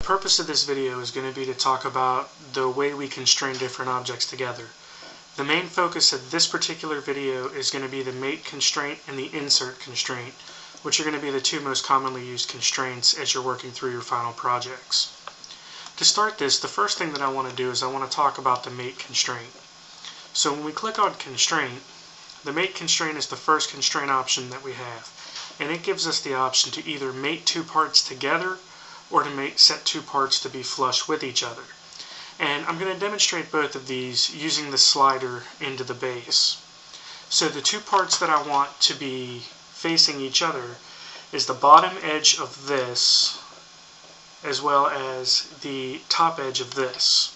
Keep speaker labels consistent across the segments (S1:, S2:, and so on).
S1: purpose of this video is going to be to talk about the way we constrain different objects together. The main focus of this particular video is going to be the mate constraint and the insert constraint, which are going to be the two most commonly used constraints as you're working through your final projects. To start this, the first thing that I want to do is I want to talk about the mate constraint. So when we click on constraint, the mate constraint is the first constraint option that we have, and it gives us the option to either mate two parts together or to set two parts to be flush with each other. And I'm going to demonstrate both of these using the slider into the base. So the two parts that I want to be facing each other is the bottom edge of this as well as the top edge of this.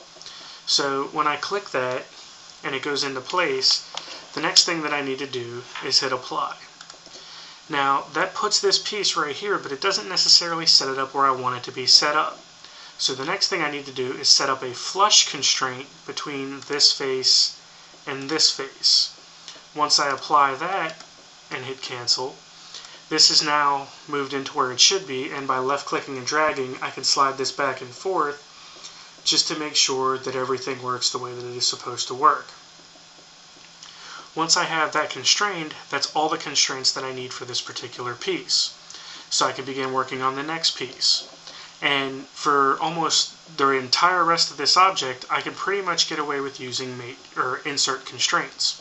S1: So when I click that and it goes into place, the next thing that I need to do is hit apply. Now that puts this piece right here, but it doesn't necessarily set it up where I want it to be set up. So the next thing I need to do is set up a flush constraint between this face and this face. Once I apply that and hit cancel, this is now moved into where it should be, and by left clicking and dragging I can slide this back and forth just to make sure that everything works the way that it is supposed to work. Once I have that constrained, that's all the constraints that I need for this particular piece. So I can begin working on the next piece. And for almost the entire rest of this object, I can pretty much get away with using mate or insert constraints.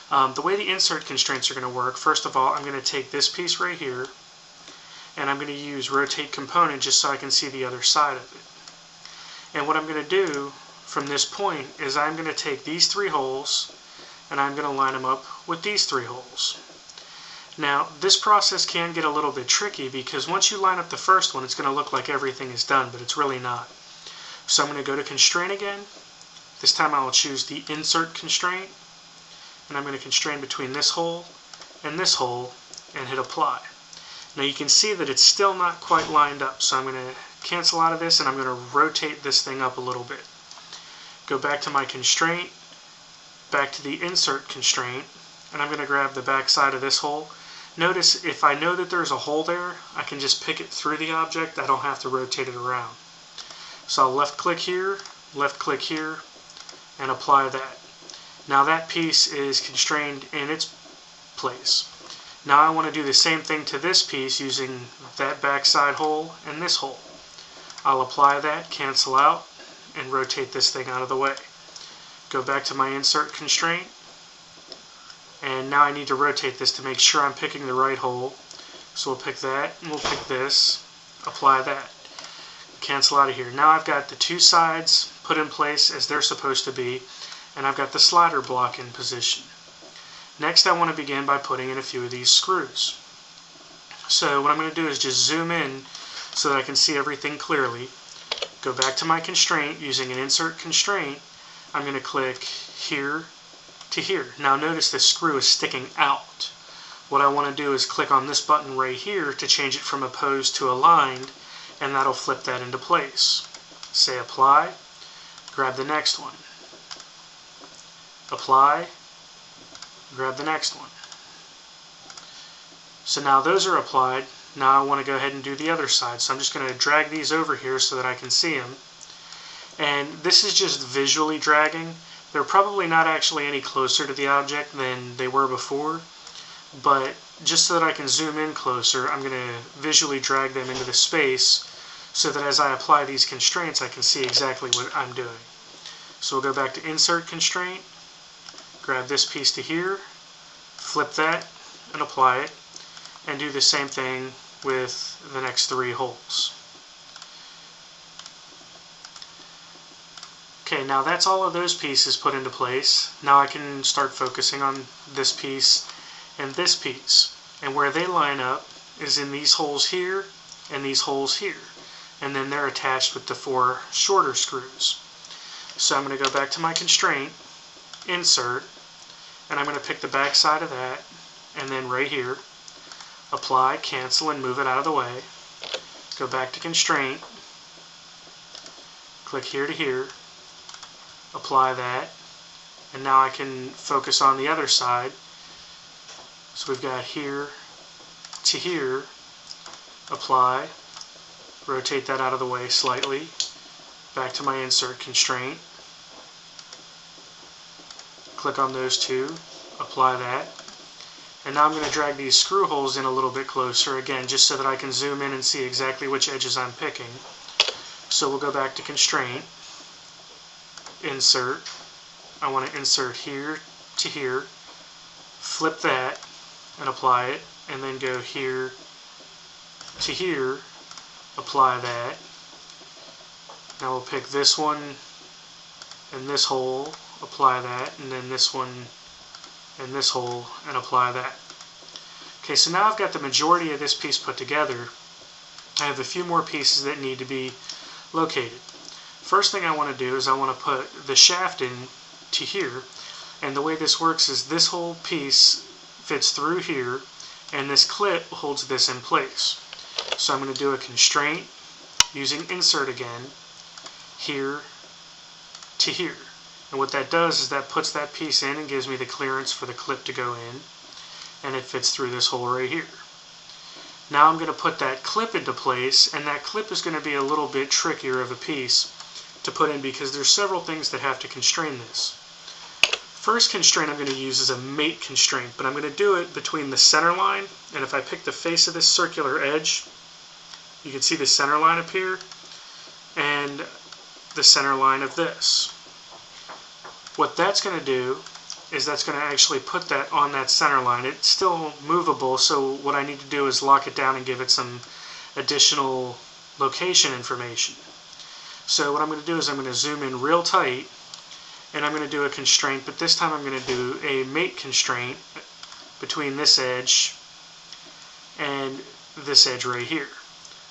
S1: The way the insert constraints are going to work, first of all, I'm going to take this piece right here, and I'm going to use rotate component just so I can see the other side of it. And what I'm going to do from this point is I'm going to take these three holes and I'm going to line them up with these three holes. Now this process can get a little bit tricky because once you line up the first one, it's going to look like everything is done, but it's really not. So I'm going to go to constraint again. This time I will choose the insert constraint, and I'm going to constrain between this hole and hit apply. Now you can see that it's still not quite lined up, so I'm going to cancel out of this and I'm going to rotate this thing up a little bit. Go back to my constraint, back to the insert constraint, and I'm going to grab the back side of this hole. Notice if I know that there's a hole there, I can just pick it through the object. I don't have to rotate it around. So I'll left click here, and apply that. Now that piece is constrained in its place. Now I want to do the same thing to this piece using that back side hole and this hole. I'll apply that, cancel out, and rotate this thing out of the way. Go back to my insert constraint, and now I need to rotate this to make sure I'm picking the right hole. So we'll pick that, and we'll pick this, apply that, cancel out of here. Now I've got the two sides put in place as they're supposed to be, and I've got the slider block in position. Next I want to begin by putting in a few of these screws. So what I'm going to do is just zoom in so that I can see everything clearly. Go back to my constraint using an insert constraint. I'm going to click here to here. Now notice the screw is sticking out. What I want to do is click on this button right here to change it from opposed to aligned, and that'll flip that into place. Say apply, grab the next one. Apply, grab the next one. So now those are applied. Now I want to go ahead and do the other side. So I'm just going to drag these over here so that I can see them. And this is just visually dragging. They're probably not actually any closer to the object than they were before, but just so that I can zoom in closer, I'm going to visually drag them into the space so that as I apply these constraints I can see exactly what I'm doing. So we'll go back to insert constraint, grab this piece to here, flip that and apply it, and do the same thing with the next three holes. Okay, now that's all of those pieces put into place. Now I can start focusing on this piece and this piece. And where they line up is in these holes here and these holes here. And then they're attached with the four shorter screws. So I'm going to go back to my constraint, insert, and I'm going to pick the back side of that, and then right here, apply, cancel, and move it out of the way. Go back to constraint, click here to here, apply that, and now I can focus on the other side. So we've got here to here, apply, rotate that out of the way slightly. Back to my insert constraint. Click on those two, apply that. And now I'm going to drag these screw holes in a little bit closer, again, just so that I can zoom in and see exactly which edges I'm picking. So we'll go back to constraint, insert. I want to insert here to here, flip that and apply it, and then go here to here, apply that. Now we'll pick this one and this hole, apply that, and then this one and this hole, and apply that. Okay, so now I've got the majority of this piece put together. I have a few more pieces that need to be located. First thing I want to do is I want to put the shaft in to here, and the way this works is this whole piece fits through here, and this clip holds this in place. So I'm going to do a constraint using insert again, here to here. And what that does is that puts that piece in and gives me the clearance for the clip to go in, and it fits through this hole right here. Now I'm going to put that clip into place, and that clip is going to be a little bit trickier of a piece to put in because there's several things that have to constrain this. First constraint I'm going to use is a mate constraint, but I'm going to do it between the center line, and if I pick the face of this circular edge, you can see the center line up here, and the center line of this. What that's going to do is that's going to actually put that on that center line. It's still movable, so what I need to do is lock it down and give it some additional location information. So what I'm going to do is I'm going to zoom in real tight, and I'm going to do a constraint, but this time I'm going to do a mate constraint between this edge and this edge right here.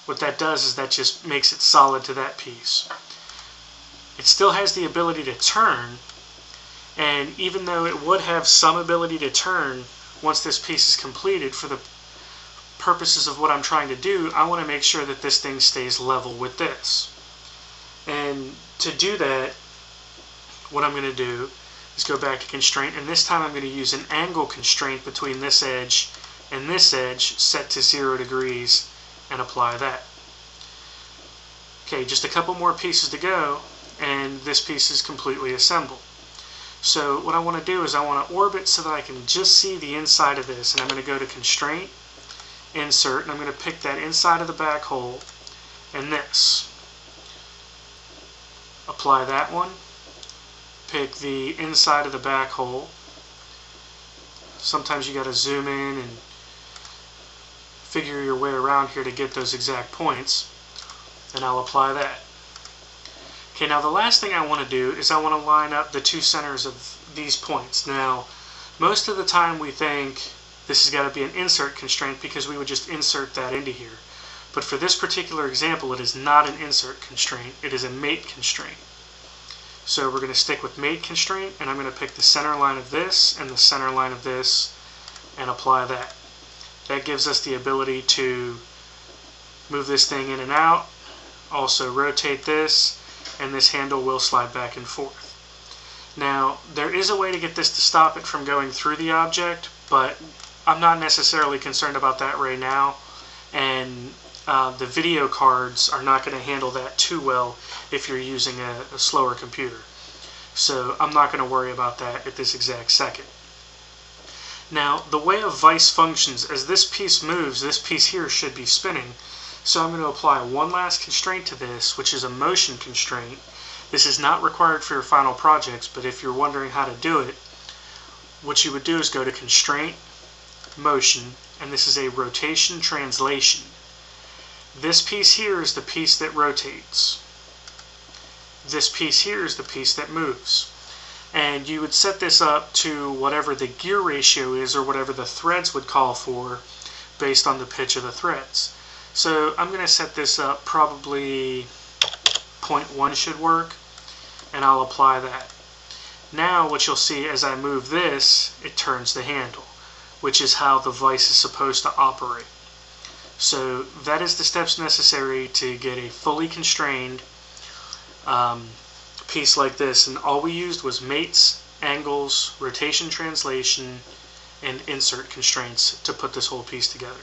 S1: What that does is that just makes it solid to that piece. It still has the ability to turn, and even though it would have some ability to turn once this piece is completed, for the purposes of what I'm trying to do, I want to make sure that this thing stays level with this. And to do that, what I'm going to do is go back to constraint, and this time I'm going to use an angle constraint between this edge and this edge set to 0 degrees and apply that. Okay, just a couple more pieces to go, and this piece is completely assembled. So what I want to do is I want to orbit so that I can just see the inside of this, and I'm going to go to constraint, insert, and I'm going to pick that inside of the back hole and this. Apply that one, pick the inside of the back hole. Sometimes you got to zoom in and figure your way around here to get those exact points, and I'll apply that. Okay, now the last thing I want to do is I want to line up the two centers of these points. Now, most of the time we think this has got to be an insert constraint because we would just insert that into here. But for this particular example, it is not an insert constraint, it is a mate constraint. So we're going to stick with mate constraint, and I'm going to pick the center line of this and the center line of this and apply that. That gives us the ability to move this thing in and out, also rotate this, and this handle will slide back and forth. Now, there is a way to get this to stop it from going through the object, but I'm not necessarily concerned about that right now, and the video cards are not going to handle that too well if you're using a slower computer. So I'm not going to worry about that at this exact second. Now, the way a vise functions, as this piece moves, this piece here should be spinning. So I'm going to apply one last constraint to this, which is a motion constraint. This is not required for your final projects, but if you're wondering how to do it, what you would do is go to constraint, motion, and this is a rotation translation. This piece here is the piece that rotates. This piece here is the piece that moves. And you would set this up to whatever the gear ratio is, or whatever the threads would call for based on the pitch of the threads. So I'm going to set this up, probably 0.1 should work, and I'll apply that. Now what you'll see as I move this, it turns the handle, which is how the vise is supposed to operate. So that is the steps necessary to get a fully constrained piece like this, and all we used was mates, angles, rotation translation, and insert constraints to put this whole piece together.